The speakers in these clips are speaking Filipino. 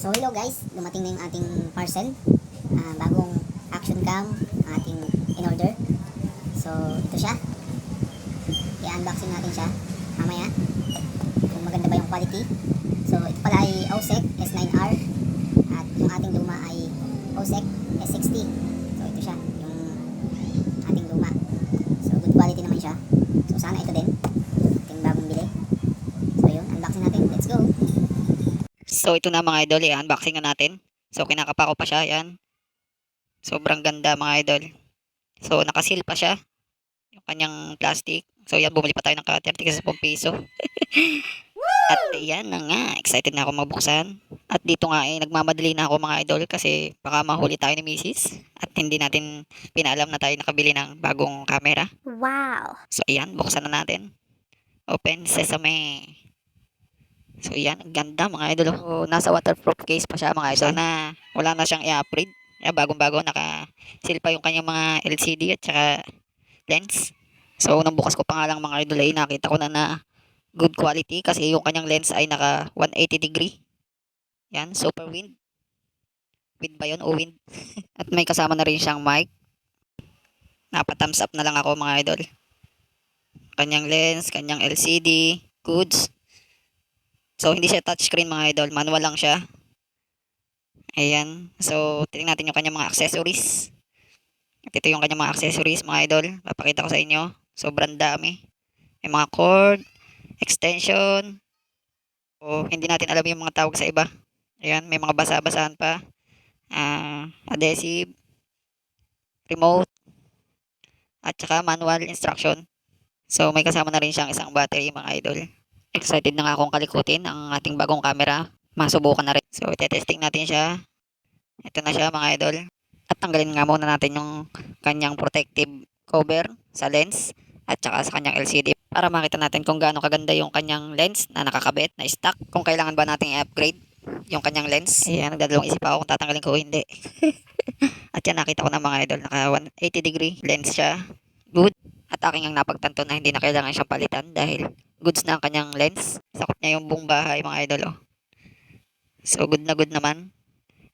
So hello guys, dumating na yung ating parcel. Bagong action cam ating in order. So ito siya. I-unboxing natin siya mamaya kung maganda ba yung quality. So ito pala ay OSEC S9R at yung ating luma ay OSEC S60. So ito siya, yung ating luma. So good quality naman siya. So sana ito din ating bagong bili. So yun, unboxing natin. Let's go. So ito na mga idol, i-unboxing na natin. So kinakapa ko pa siya, yan. Sobrang ganda mga idol. So nakasil pa siya, yung kanyang plastic. So yan, bumili pa tayo ng cutter, tigil 10 piso. At yan na nga, excited na ako mabuksan. At dito nga nagmamadali na ako mga idol kasi baka mahuli tayo ni Mrs. At hindi natin pinaalam na tayo nakabili ng bagong camera. Wow! So ayan, buksan na natin. Open sesame. So yan, ang ganda mga idol. So, nasa waterproof case pa siya mga idol. Sana wala na siyang i-upgrade. Bagong-bago, naka-seal pa yung kanyang mga LCD at saka lens. So nung bukas ko pa nga lang mga idol ay nakita ko na good quality kasi yung kanyang lens ay naka 180 degree. Yan, super wind. Wind ba yun o wind? At may kasama na rin siyang mic. Napa-thumbs up na lang ako mga idol. Kanyang lens, kanyang LCD, goods. So hindi siya touchscreen mga idol, manual lang siya. Ayan. So, tingnan natin yung kanyang mga accessories. At ito yung kanyang mga accessories, mga idol. Papakita ko sa inyo. Sobrang dami. May mga cord, extension. O, hindi natin alam yung mga tawag sa iba. Ayan, may mga basa-basahan pa. Adhesive, remote, at saka manual instruction. So, may kasama na rin siyang isang battery, mga idol. Excited na nga akong kalikutin ang ating bagong camera. Masubukan na rin. So, itetesting natin siya. Ito na siya mga idol. At tanggalin nga muna natin yung kanyang protective cover sa lens at saka sa kanyang LCD para makita natin kung gaano kaganda yung kanyang lens na nakakabit, na stock. Kung kailangan ba nating i-upgrade yung kanyang lens. Ayan, nagdadalawang isip ako kung tatanggalin ko o hindi. At yan, nakita ko na mga idol, naka 180 degree lens siya. Good. At aking ang napagtanto na hindi na kailangan siyang palitan dahil goods na ang kanyang lens. Sakop niya yung buong bahay mga idol. Oh. So good na good naman.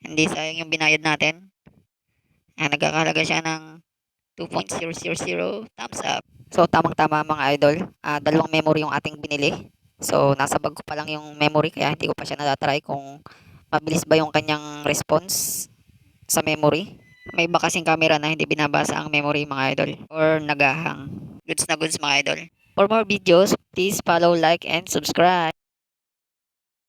Hindi sayang yung binayad natin. Nagkakalaga siya ng 2.000 thumbs up. So tamang-tama mga idol. Dalawang memory yung ating binili. So nasa bag ko pa lang yung memory kaya hindi ko pa siya natatry kung mabilis ba yung kanyang response sa memory. May iba kasing camera na hindi binabasa ang memory mga idol or nagahang. Goods na goods mga idol. For more videos, please follow, like, and subscribe.